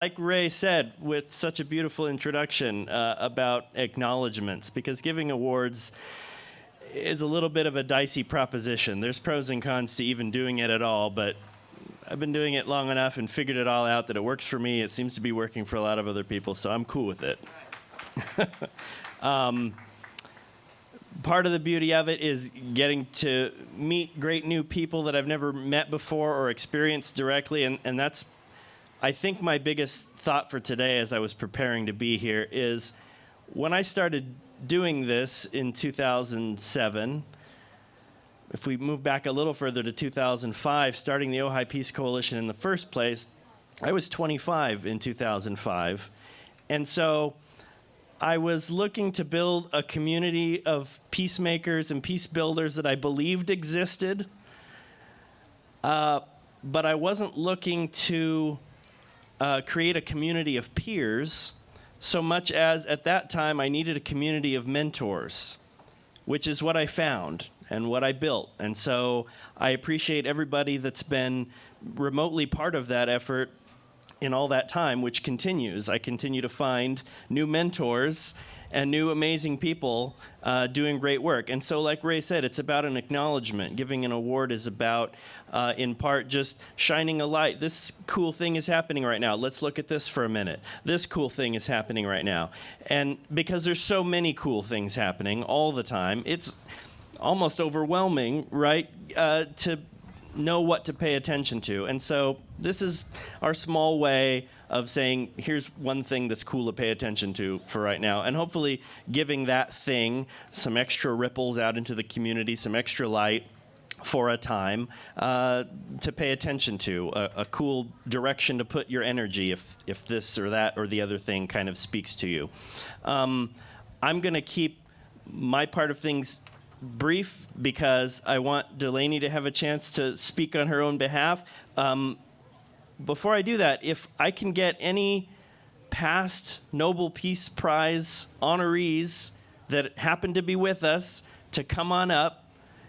Like Ray said, with such a beautiful introduction about acknowledgments, because giving awards is a little bit of a dicey proposition. There's pros and cons to even doing it at all, but I've been doing it long enough and figured it all out that it works for me. It seems to be working for a lot of other people, so I'm cool with it. Part of the beauty of it is getting to meet great new people that I've never met before or experienced directly, and that's, I think, my biggest thought for today as I was preparing to be here is when I started doing this in 2007, if we move back a little further to 2005, starting the Ojai Peace Coalition in the first place, I was 25 in 2005. And so I was looking to build a community of peacemakers and peace builders that I believed existed, but I wasn't looking to create a community of peers so much as at that time I needed a community of mentors, which is what I found and what I built. And so I appreciate everybody that's been remotely part of that effort in all that time, which continues. I continue to find new mentors and new amazing people doing great work. And so like Ray said, it's about an acknowledgement. Giving an award is about, in part, just shining a light. This cool thing is happening right now. Let's look at this for a minute. This cool thing is happening right now. And because there's so many cool things happening all the time, it's almost overwhelming, right, to know what to pay attention to. And so this is our small way of saying, here's one thing that's cool to pay attention to for right now, and hopefully giving that thing some extra ripples out into the community, some extra light for a time to pay attention to, a cool direction to put your energy if this or that or the other thing kind of speaks to you. I'm going to keep my part of things brief because I want Dulanie to have a chance to speak on her own behalf. Before I do that, if I can get any past Nobel Peace Prize honorees that happen to be with us to come on up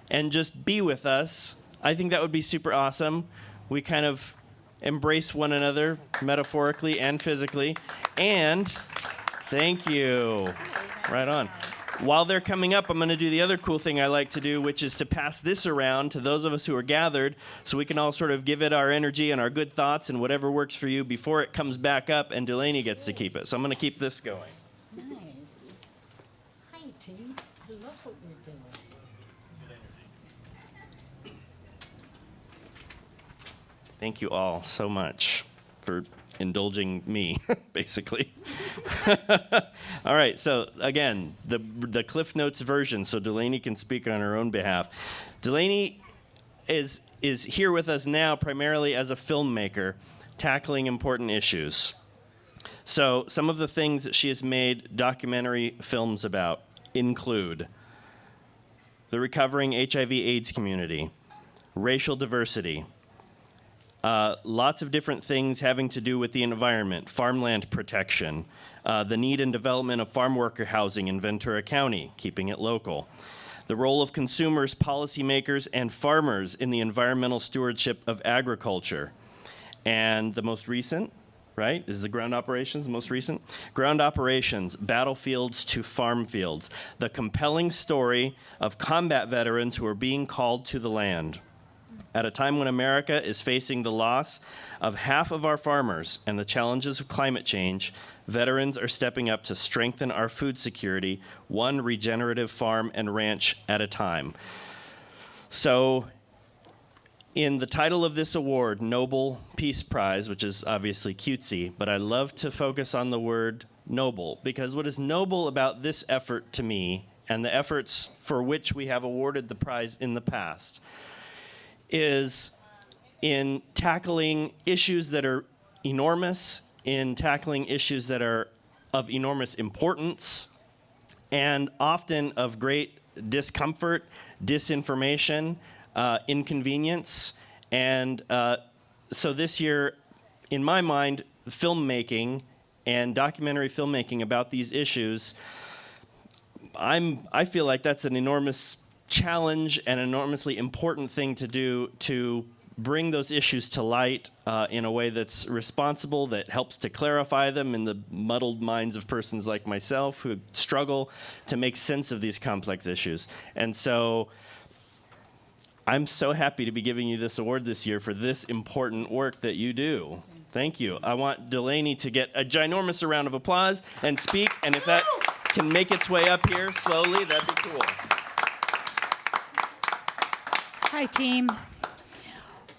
and just be with us, I think that would be super awesome. We kind of embrace one another metaphorically and physically. And thank you. Right on. While they're coming up, I'm going to do the other cool thing I like to do, which is to pass this around to those of us who are gathered so we can all sort of give it our energy and our good thoughts and whatever works for you before it comes back up and Dulanie gets to keep it. So I'm going to keep this going. Nice. Hi, team. I love what we're doing. Thank you all so much for indulging me, basically. All right, so again, the Cliff Notes version, so Dulanie can speak on her own behalf. Dulanie is here with us now primarily as a filmmaker, tackling important issues. So some of the things that she has made documentary films about include the recovering HIV/AIDS community, racial diversity, lots of different things having to do with the environment, farmland protection, the need and development of farm worker housing in Ventura County, keeping it local, the role of consumers, policymakers, and farmers in the environmental stewardship of agriculture. And the most recent, right, is the ground operations, the most recent? Ground operations, battlefields to farm fields, the compelling story of combat veterans who are being called to the land. At a time when America is facing the loss of half of our farmers and the challenges of climate change, veterans are stepping up to strengthen our food security, one regenerative farm and ranch at a time. So, in the title of this award, Nobel Peace Prize, which is obviously cutesy, but I love to focus on the word noble, because what is noble about this effort to me, and the efforts for which we have awarded the prize in the past, is in tackling issues that are enormous, in tackling issues that are of enormous importance, and often of great discomfort, disinformation, inconvenience. And so this year, in my mind, filmmaking and documentary filmmaking about these issues, I feel like that's an enormous challenge and enormously important thing to do to bring those issues to light in a way that's responsible, that helps to clarify them in the muddled minds of persons like myself who struggle to make sense of these complex issues. And so I'm so happy to be giving you this award this year for this important work that you do. Thank you. I want Dulanie to get a ginormous round of applause and speak, and if that can make its way up here slowly, that'd be cool. Hi, team.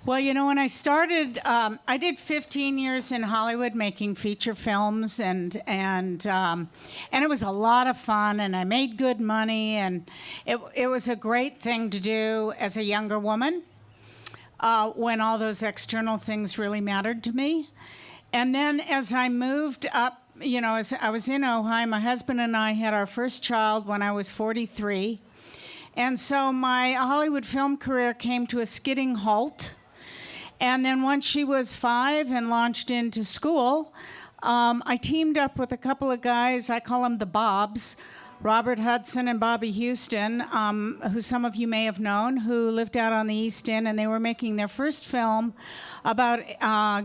Well, you know, when I started, I did 15 years in Hollywood making feature films, and it was a lot of fun, and I made good money, and it was a great thing to do as a younger woman when all those external things really mattered to me. And then as I moved up, you know, as I was in Ojai, my husband and I had our first child when I was 43. And so my Hollywood film career came to a skidding halt. And then once she was 5 and launched into school, I teamed up with a couple of guys, I call them the Bobs, Robert Hudson and Bobby Houston, who some of you may have known, who lived out on the East End, and they were making their first film about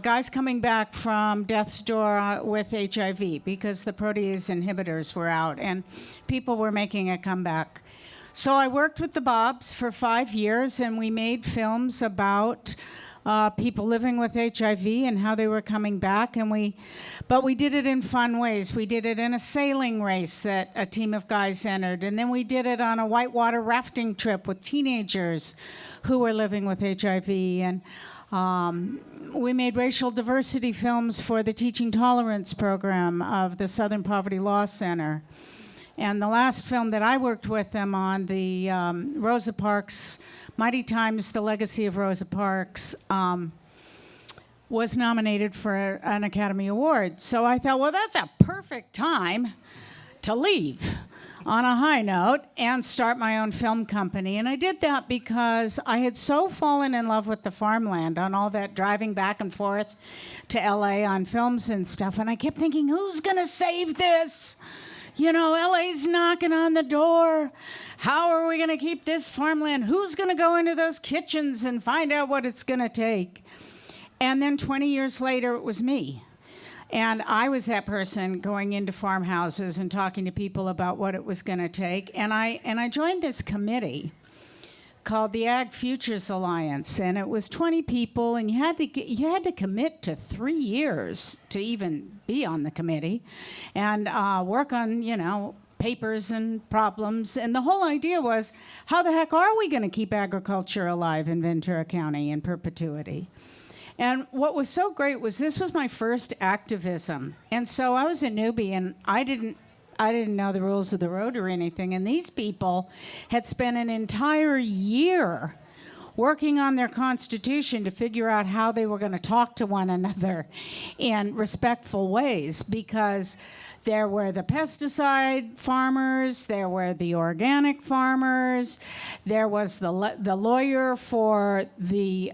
guys coming back from death's door with HIV because the protease inhibitors were out and people were making a comeback. So I worked with the Bobs for 5 years, and we made films about people living with HIV and how they were coming back, but we did it in fun ways. We did it in a sailing race that a team of guys entered, and then we did it on a whitewater rafting trip with teenagers who were living with HIV, and we made racial diversity films for the Teaching Tolerance program of the Southern Poverty Law Center. And the last film that I worked with them on, the Rosa Parks, Mighty Times, The Legacy of Rosa Parks, was nominated for an Academy Award. So I thought, well, that's a perfect time to leave on a high note and start my own film company. And I did that because I had so fallen in love with the farmland on all that driving back and forth to LA on films and stuff. And I kept thinking, who's going to save this? You know, LA's knocking on the door. How are we going to keep this farmland? Who's going to go into those kitchens and find out what it's going to take? And then 20 years later, it was me. And I was that person going into farmhouses and talking to people about what it was going to take. And I joined this committee called the Ag Futures Alliance, and it was 20 people, and you had to commit to 3 years to even be on the committee, and work on, you know, papers and problems. And the whole idea was, how the heck are we going to keep agriculture alive in Ventura County in perpetuity? And what was so great was this was my first activism, and so I was a newbie, and I didn't know the rules of the road or anything, and these people had spent an entire year working on their constitution to figure out how they were going to talk to one another in respectful ways, because there were the pesticide farmers, there were the organic farmers, there was the lawyer for the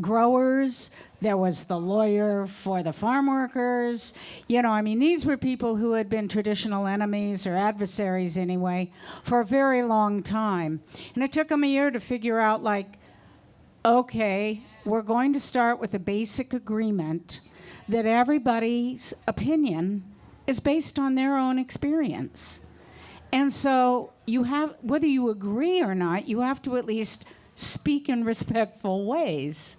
growers, there was the lawyer for the farm workers. You know, I mean, these were people who had been traditional enemies or adversaries anyway for a very long time. And it took them a year to figure out, like, okay, we're going to start with a basic agreement that everybody's opinion is based on their own experience. And so you have, whether you agree or not, you have to at least speak in respectful ways.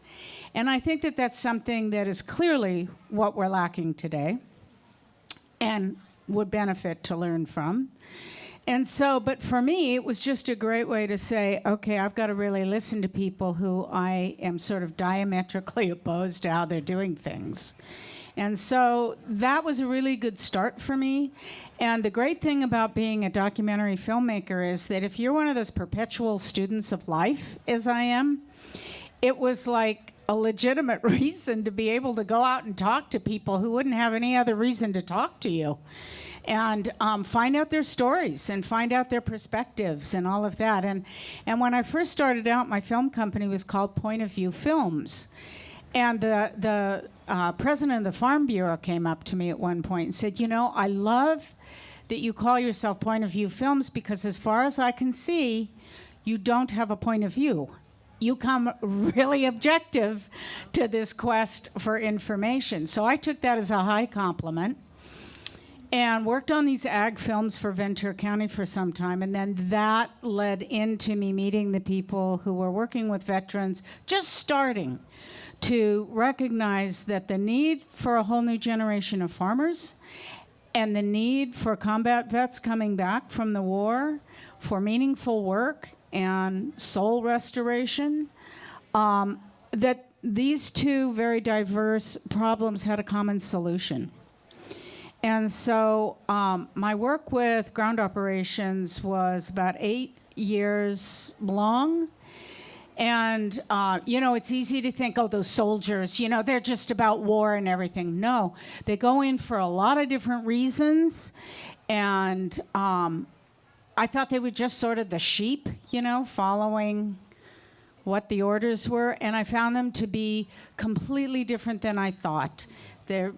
And I think that that's something that is clearly what we're lacking today and would benefit to learn from. And so, but for me, it was just a great way to say, okay, I've got to really listen to people who I am sort of diametrically opposed to how they're doing things. And so that was a really good start for me. And the great thing about being a documentary filmmaker is that if you're one of those perpetual students of life, as I am, it was like a legitimate reason to be able to go out and talk to people who wouldn't have any other reason to talk to you, and find out their stories and find out their perspectives and all of that. And when I first started out, my film company was called Point of View Films. And the president of the Farm Bureau came up to me at one point and said, you know, I love that you call yourself Point of View Films, because as far as I can see, you don't have a point of view. you come really objective to this quest for information. So I took that as a high compliment and worked on these ag films for Ventura County for some time. And then that led into me meeting the people who were working with veterans, just starting to recognize that the need for a whole new generation of farmers and the need for combat vets coming back from the war for meaningful work and soul restoration, that these two very diverse problems had a common solution. And so my work with ground operations was about 8 years long. And, it's easy to think, oh, those soldiers, they're just about war and everything. No, they go in for a lot of different reasons. And I thought they were just sort of the sheep, following what the orders were. And I found them to be completely different than I thought. They're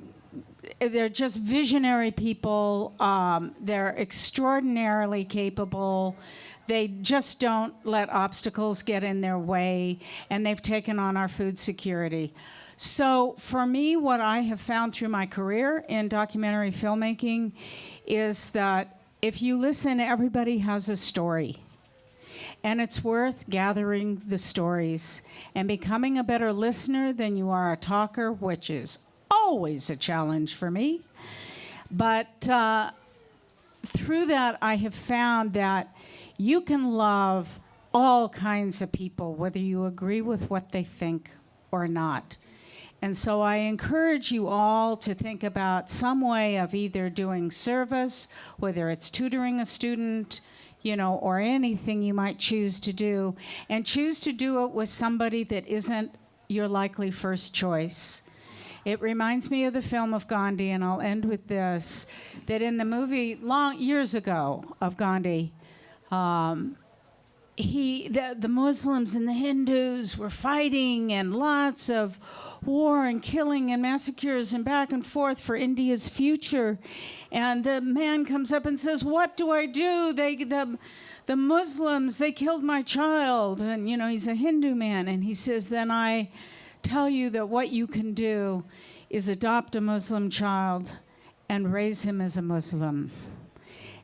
just visionary people. They're extraordinarily capable. They just don't let obstacles get in their way, and they've taken on our food security. So for me, what I have found through my career in documentary filmmaking is that if you listen, everybody has a story. And it's worth gathering the stories and becoming a better listener than you are a talker, which is always a challenge for me. But through that, I have found that you can love all kinds of people, whether you agree with what they think or not. And so I encourage you all to think about some way of either doing service, whether it's tutoring a student, or anything you might choose to do, and choose to do it with somebody that isn't your likely first choice. It reminds me of the film of Gandhi, and I'll end with this, that in the movie years ago of Gandhi, the Muslims and the Hindus were fighting, and lots of war and killing and massacres and back and forth for India's future. And the man comes up and says, "What do I do? The Muslims, they killed my child." And, he's a Hindu man. And he says, "Then I tell you that what you can do is adopt a Muslim child and raise him as a Muslim."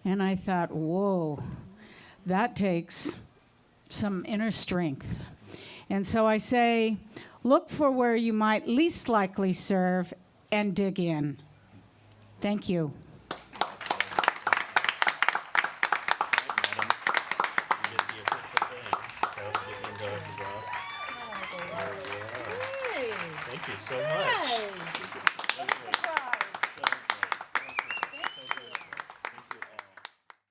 And I thought, whoa, that takes some inner strength. And so I say, look for where you might least likely serve and dig in. Thank you. Thank you so much.